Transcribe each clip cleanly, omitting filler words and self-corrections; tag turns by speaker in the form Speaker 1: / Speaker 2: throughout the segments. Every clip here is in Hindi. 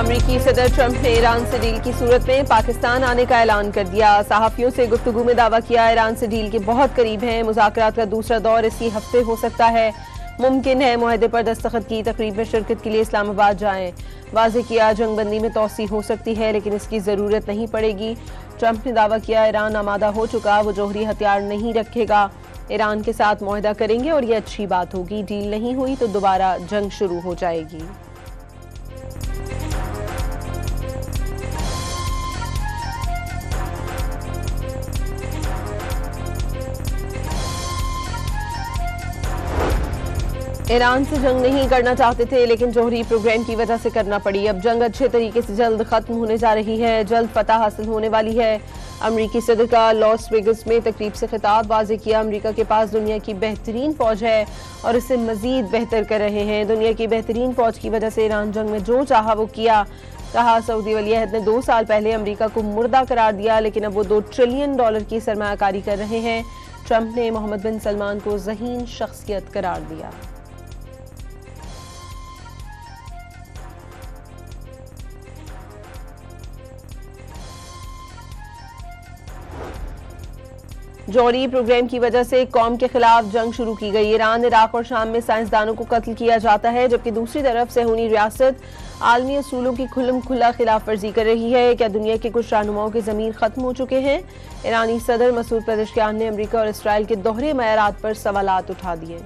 Speaker 1: अमरीकी सदर ट्रंप ने ईरान से डील की सूरत में पाकिस्तान आने का ऐलान कर दिया। सहाफियों से गुफ्तगू में दावा किया ईरान से डील के बहुत करीब हैं। मुज़ाकरात का दूसरा दौर इसी हफ्ते हो सकता है। मुमकिन है मुआहदे पर दस्तखत की तकरीब में शिरकत के लिए इस्लामाबाद जाएं। वाज़ेह किया जंगबंदी में तोसी हो सकती है लेकिन इसकी ज़रूरत नहीं पड़ेगी। ट्रंप ने दावा किया ईरान आमादा हो चुका, वो जौहरी हथियार नहीं रखेगा। ईरान के साथ मुआहदा करेंगे और ये अच्छी बात होगी। डील नहीं हुई तो दोबारा जंग शुरू हो जाएगी। ईरान से जंग नहीं करना चाहते थे लेकिन जौहरी प्रोग्राम की वजह से करना पड़ी। अब जंग अच्छे तरीके से जल्द खत्म होने जा रही है, जल्द फतह हासिल होने वाली है। अमरीकी सदर का लॉस वेगस में तकरीब से खिताब। वाज़ेह किया अमरीका के पास दुनिया की बेहतरीन फौज है और इसे मजीद बेहतर कर रहे हैं। दुनिया की बेहतरीन फौज की वजह से ईरान जंग में जो चाहा वो किया। कहा सऊदी वली अहद ने 2 साल पहले अमरीका को मुर्दा करार दिया लेकिन अब वो $2 ट्रिलियन की सरमायाकारी कर रहे हैं। ट्रंप ने मोहम्मद बिन सलमान को ज़हीन शख्सियत करार दिया। जौहरी प्रोग्राम की वजह से कौम के खिलाफ जंग शुरू की गई। ईरान, इराक और शाम में साइंसदानों को कत्ल किया जाता है जबकि दूसरी तरफ सेहूनी रियासत आलमी असूलों की खुल्लम खुला खिलाफ वर्जी कर रही है। क्या दुनिया के कुछ रहनुमाओं के ज़मीर खत्म हो चुके हैं? ईरानी सदर मसूद पेज़ेश्कियान ने अमरीका और इसराइल के दोहरे मयारात पर सवालात उठा दिए।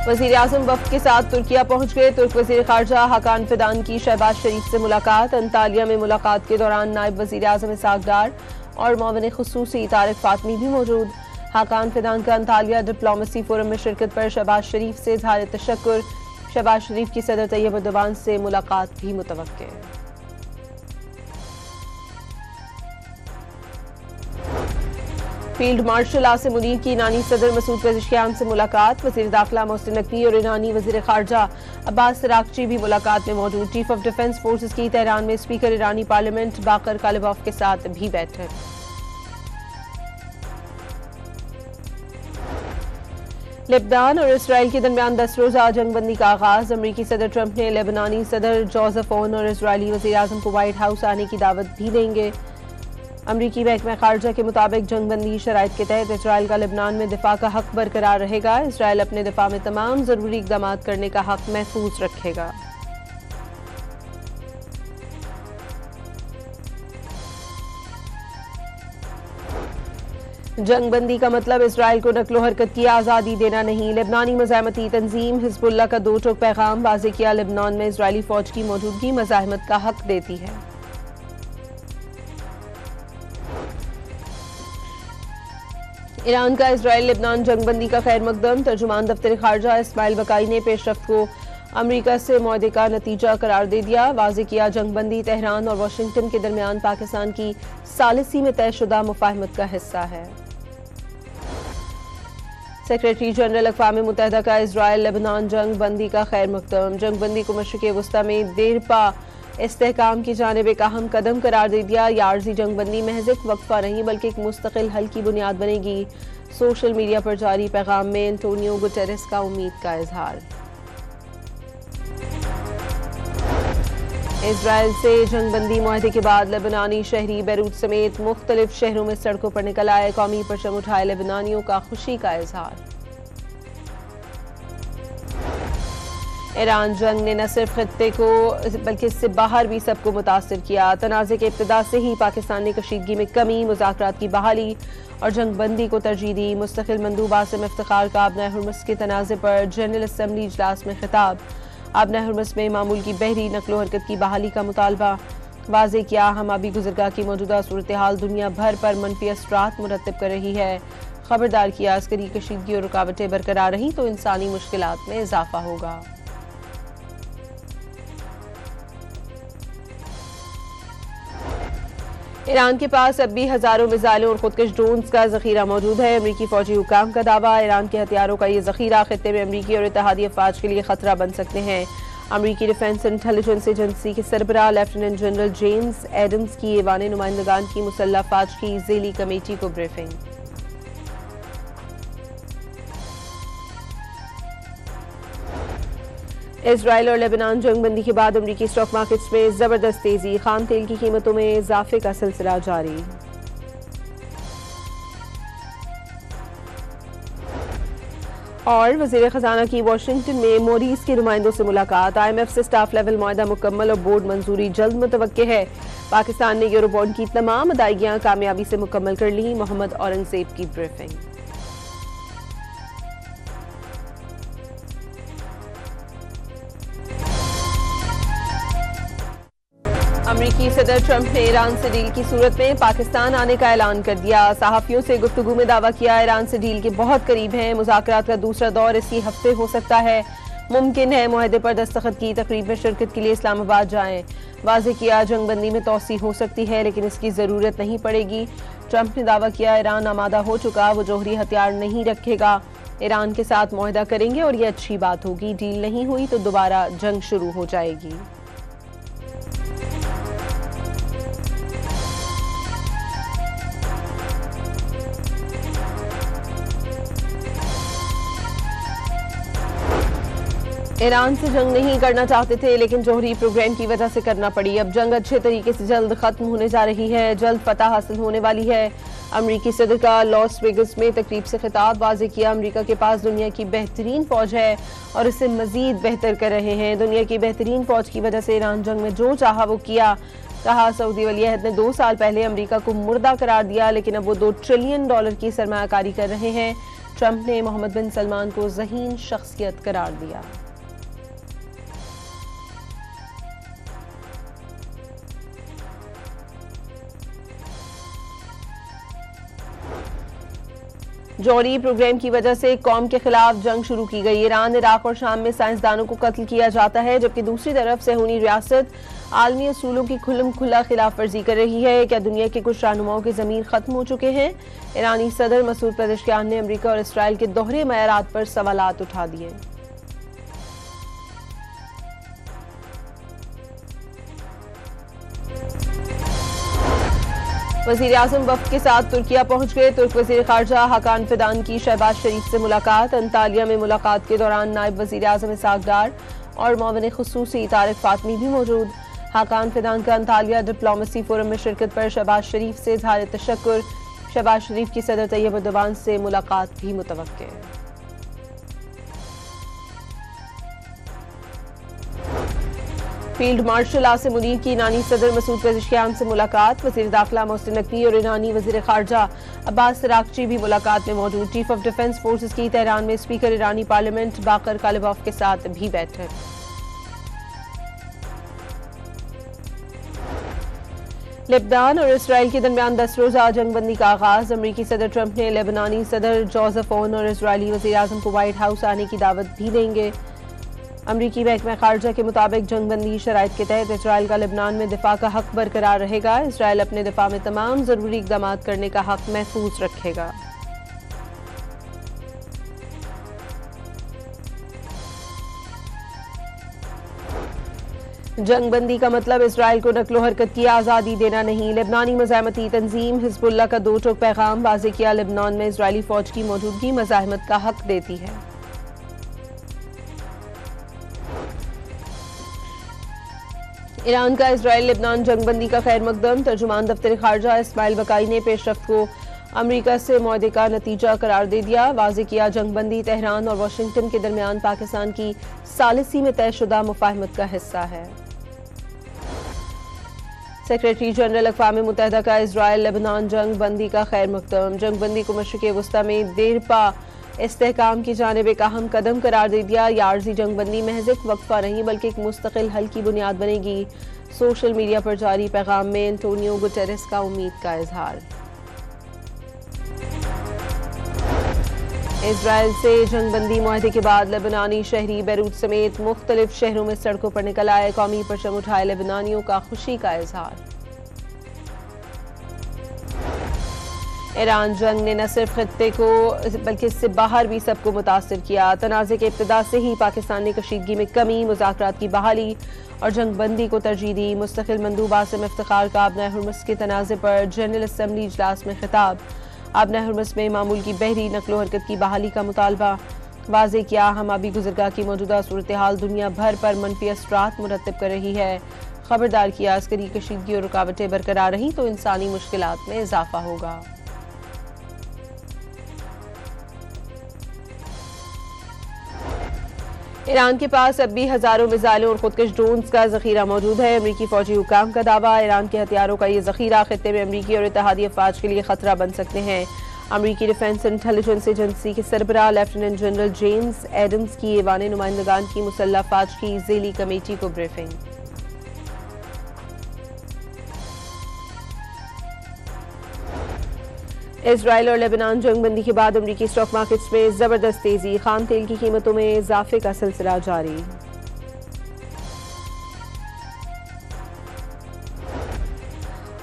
Speaker 1: वज़ीर आज़म वफ़द के साथ तुर्किया पहुंच गए। तुर्क वज़ीर ख़ारजा हाकान फिदान की शहबाज शरीफ से मुलाकात। अंतालिया में मुलाकात के दौरान नायब वज़ीर आज़म इसहाक डार और मुआविन ख़ुसूसी तारिक फ़ातमी भी मौजूद। हाकान फिदान का अंतालिया डिप्लोमेसी फोरम में शिरकत पर शहबाज शरीफ से इज़हार तशक्कुर। शहबाज शरीफ की सदर तैयब एर्दोगान से मुलाकात भी मुतवक्के। फील्ड मार्शल आसिम मुनीर की ईरानी सदर मसूद पेज़ेश्कियान से मुलाकात। वज़ीर दाखिला मोहसिन नकवी और ईरानी वज़ीर ख़ारजा अब्बास अराग़ची भी मुलाकात में मौजूद। चीफ ऑफ डिफेंस फोर्सेस की तेहरान में स्पीकर ईरानी पार्लियामेंट बाकर कालिबॉफ के साथ भी बैठक। लेबनान और इसराइल के दरमियान 10 रोज़ा जंगबंदी का आगाज। अमरीकी सदर ट्रंप ने लेबनानी सदर जोसेफ ओन और इसराइली वज़ीर आज़म को व्हाइट हाउस आने की दावत भी देंगे। अमरीकी महकमा खारजा के मुताबिक जंगबंदी शराइत के तहत इसराइल का लेबनान में दिफा का हक बरकरार रहेगा। इसराइल अपने दिफा में तमाम जरूरी इक़दाम करने का हक महफूज रखेगा। जंगबंदी का मतलब इसराइल को नक्लो हरकत की आज़ादी देना नहीं। लेबनानी मज़ाहमती तंजीम हिज़्बुल्लाह का 2 टोक पैगाम। वाज़ेह किया लेबनान में इसराइली फौज की मौजूदगी मज़ाहमत का हक देती है। ईरान का इसराइल लेबनान जंगबंदी का खैर मकदम। तर्जुमान दफ्तर खारजा इस्माइल बकाई ने पेशरफ्त को अमरीका से मुआहदे का नतीजा करार दे दिया। वाज़ेह किया जंगबंदी तेहरान और वाशिंगटन के दरमियान पाकिस्तान की सालिसी में तयशुदा मुफाहमत का हिस्सा है। सेक्रेटरी जनरल अक़वाम मुत्तहिदा का इसराइल लेबनान जंग बंदी का खैर मकदम। जंग बंदी को मशरिक़ वस्ता में देरपा इस्तेहकाम की जानिब एक अहम कदम करार दे दिया। यार्जी जंग बंदी महज एक वक्फा नहीं बल्कि एक मुस्तकिल हल की बुनियाद बनेगी। सोशल मीडिया पर जारी पैगाम में एंटोनियो गुटेरेस का उम्मीद का इजहार। इसराइल से जंगबंदी मुआहदे के बाद लेबनानी शहरी बैरूत समेत मुख्तलिफ शहरों में सड़कों पर निकल आए। कौमी परचम उठाए लेबनानियों का खुशी का इजहार। ईरान जंग ने न सिर्फ खित्ते को बल्कि इससे बाहर भी सबको मुतासिर किया। तनाज़े के इब्तिदा से ही पाकिस्तान ने कशीदगी में कमी, मुज़ाकरात की बहाली और जंग बंदी को तरजीह दी। मुस्तकिल मंदूब आसिम इफ्तिखार का आबना हुर्मुज़ के तनाज़े पर जनरल असम्बली इजलास में खिताब। आबना हुर्मुज़ में मामूल की बहरी नकलो हरकत की बहाली का मुतालबा। वाज़ेह किया हम आबी गुज़रगाह की मौजूदा सूरत हाल दुनिया भर पर मनफी असरात मुरतब कर रही है। खबरदार किया अस्करी कशीदगी और रुकावटें बरकरार रही तो इंसानी मुश्किलात में इजाफा होगा। ईरान के पास अब भी हजारों मिसाइलों और खुदकश ड्रोन्स का जखीरा मौजूद है। अमरीकी फौजी हुकाम का दावा ईरान के हथियारों का ये जखीरा खित्ते में अमरीकी और इत्तेहादी अफवाज के लिए खतरा बन सकते हैं। अमरीकी डिफेंस इंटेलिजेंस एजेंसी के सरबराह लेफ्टिनेंट जनरल जेम्स एडम्स की ऐवान नुमाइंदगान की मुसल्लह अफवाज की ज़ेली कमेटी को ब्रीफिंग। इजराइल और लेबनान जंगबंदी के बाद अमरीकी स्टॉक मार्केट्स में जबरदस्त तेजी, खाम तेल की कीमतों में इजाफे का सिलसिला जारी। और वजीर खजाना की वाशिंगटन में मोरीज के नुमाइंदों से मुलाकात, IMF से स्टाफ लेवल मुआहदा मुकम्मल और बोर्ड मंजूरी जल्द मुतवक्के है। पाकिस्तान ने यूरो बॉन्ड की तमाम अदायगियां कामयाबी से मुकम्मल कर ली, मोहम्मद औरंगजेब की ब्रीफिंग। अमरीकी सदर ट्रंप ने ईरान से डील की सूरत में पाकिस्तान आने का ऐलान कर दिया। सहाफियों से गुफ्तगू में दावा किया, ईरान से डील के बहुत करीब हैं, मुज़ाकरात का दूसरा दौर इसी हफ्ते हो सकता है। मुमकिन है मुआहदे पर दस्तखत की तकरीब में शिरकत के लिए इस्लामाबाद जाएं। वाज़ेह किया, जंगबंदी में तोसी हो सकती है लेकिन इसकी ज़रूरत नहीं पड़ेगी। ट्रंप ने दावा किया, ईरान आमादा हो चुका, वो जौहरी हथियार नहीं रखेगा। ईरान के साथ मुआहदा करेंगे और ये अच्छी बात होगी। डील नहीं हुई तो दोबारा जंग शुरू हो जाएगी। ईरान से जंग नहीं करना चाहते थे लेकिन जौहरी प्रोग्राम की वजह से करना पड़ी। अब जंग अच्छे तरीके से जल्द खत्म होने जा रही है, जल्द फतह हासिल होने वाली है। अमरीकी सदर का लॉस वेगस में तकरीब से खिताब, वाज़ेह किया अमरीका के पास दुनिया की बेहतरीन फौज है और इसे मजीद बेहतर कर रहे हैं। दुनिया की बेहतरीन फौज की वजह से ईरान जंग में जो चाहा वो किया। कहा, सऊदी वली अहद ने 2 साल पहले अमरीका को मुर्दा करार दिया लेकिन अब वो $2 ट्रिलियन की सरमायाकारी कर रहे हैं। ट्रंप ने मोहम्मद बिन सलमान को ज़हीन शख्सियत करार दिया। जौहरी प्रोग्राम की वजह से कौम के खिलाफ जंग शुरू की गई। ईरान, इराक और शाम में साइंसदानों को कत्ल किया जाता है जबकि दूसरी तरफ सेहूनी रियासत आलमी असूलों की खुल्लम खुला खिलाफ वर्जी कर रही है। क्या दुनिया के कुछ रहनुमाओं के ज़मीर खत्म हो चुके हैं? ईरानी सदर मसूद पेज़ेश्कियान ने अमरीका और इसराइल के दोहरे मयारात पर सवालात उठा दिए। वज़ीर आज़म वफ़द के साथ तुर्किया पहुंच गए। तुर्क वज़ीर ख़ारजा हाकान फिदान की शहबाज शरीफ से मुलाकात। अंतालिया में मुलाकात के दौरान नायब वज़ीर आज़म इसहाक डार और मुआविन ख़ुसूसी तारिक फातमी भी मौजूद। हाकान फिदान का अंतालिया डिप्लोमेसी फोरम में शिरकत पर शहबाज शरीफ से इज़हार तशक्कुर। शहबाज शरीफ की सदर तैयब एर्दोगान से मुलाकात भी मुतवक्के। फील्ड मार्शल आसिम मुनीर की ईरानी सदर मसूद पेज़ेश्कियान से मुलाकात। वज़ीर दाखिला मोहसिन नकवी और ईरानी वज़ीर ख़ारजा अब्बास अराग़ची भी मुलाकात में मौजूद। चीफ ऑफ डिफेंस फोर्सेस की तेहरान में स्पीकर ईरानी पार्लियामेंट बाकर कालिबॉफ के साथ भी बैठक। लेबनान और इसराइल के दरमियान 10 रोज़ा जंगबंदी का आगाज। अमरीकी सदर ट्रंप ने लेबनानी सदर जोसेफ ओन और इजरायली वज़ीर आज़म को व्हाइट हाउस आने की दावत भी देंगे। अमरीकी महकमा खारजा के मुताबिक जंगबंदी शराइत के तहत इसराइल का लेबनान में दिफा का हक बरकरार रहेगा। इसराइल अपने दिफा में तमाम जरूरी इक़दाम करने का हक महफूज रखेगा। जंगबंदी का मतलब इसराइल को नक्लो हरकत की आज़ादी देना नहीं। लेबनानी मज़ाहमती तंजीम हिज़्बुल्लाह का 2 टोक पैगाम, वाज़ेह किया लेबनान में इसराइली फौज की मौजूदगी मज़ाहमत का हक देती है। ईरान का इसराइल लेबनान जंगबंदी का खैर मकदम। तर्जुमान दफ्तर खारजा इस्माइल बकाई ने पेशरफ्त को अमरीका से मुआहदे का नतीजा करार दे दिया। वाज़ेह किया जंगबंदी तेहरान और वाशिंगटन के दरमियान पाकिस्तान की सालिसी में तयशुदा मुफाहमत का हिस्सा है। सेक्रेटरी जनरल अक़वाम मुत्तहिदा का इसराइल लेबनान जंग बंदी का खैर मकदम। जंग बंदी को मशरिक़ वस्ता में देरपा इस्तेहकाम की जानिब एक अहम कदम करार दे दिया। यार्जी जंग बंदी महज एक वक्फा नहीं बल्कि एक मुस्तकिल हल की बुनियाद बनेगी। सोशल मीडिया पर जारी पैगाम में एंटोनियो गुटेरेस का उम्मीद का इजहार। इसराइल से जंगबंदी मुआहदे के बाद लेबनानी शहरी बैरूत समेत मुख्तलिफ शहरों में सड़कों पर निकल आए। कौमी परचम उठाए लेबनानियों का खुशी का इजहार। ईरान जंग ने न सिर्फ खित्ते को बल्कि इससे बाहर भी सबको मुतासिर किया। तनाज़े के इब्तिदा से ही पाकिस्तान ने कशीदगी में कमी, मुज़ाकरात की बहाली और जंग बंदी को तरजीह दी। मुस्तकिल मंदूब आसिम इफ्तिखार का आबना हुर्मुज़ के तनाज़े पर जनरल असम्बली इजलास में खिताब। आबना हुर्मुज़ में मामूल की बहरी नकलो हरकत की बहाली का मुतालबा। वाज़े किया हमाबी गुज़रगाह की मौजूदा सूरत हाल दुनिया भर पर मनफी असरात मुरतब कर रही है। खबरदार किया अस्करी कशीदगी और रुकावटें बरकरार रही तो इंसानी मुश्किलात में इजाफा होगा। ईरान के पास अब भी हजारों मिसाइलों और खुदकश ड्रोन्स का जखीरा मौजूद है। अमरीकी फौजी हुकाम का दावा, ईरान के हथियारों का ये जखीरा खित्ते में अमरीकी और इत्तेहादी अफवाज के लिए खतरा बन सकते हैं। अमरीकी डिफेंस इंटेलिजेंस एजेंसी के सरबराह लेफ्टिनेंट जनरल जेम्स एडम्स की ऐवान नुमाइंदगान की मुसल्लह अफवाज की ज़ेली कमेटी को ब्रीफिंग। इजराइल और लेबनान जंगबंदी के बाद अमरीकी स्टॉक मार्केट्स में जबरदस्त तेजी, खाम तेल की कीमतों में इजाफे का सिलसिला जारी।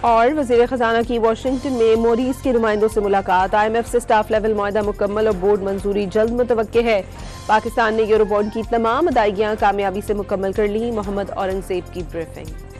Speaker 1: और वजीर खजाना की वाशिंगटन में मोरीज के नुमाइंदों से मुलाकात, IMF से स्टाफ लेवल मुआहदा मुकम्मल और बोर्ड मंजूरी जल्द मुतवक्के है। पाकिस्तान ने यूरो बॉन्ड की तमाम अदायगियां कामयाबी से मुकम्मल कर ली। मोहम्मद औरंगजेब की ब्रीफिंग।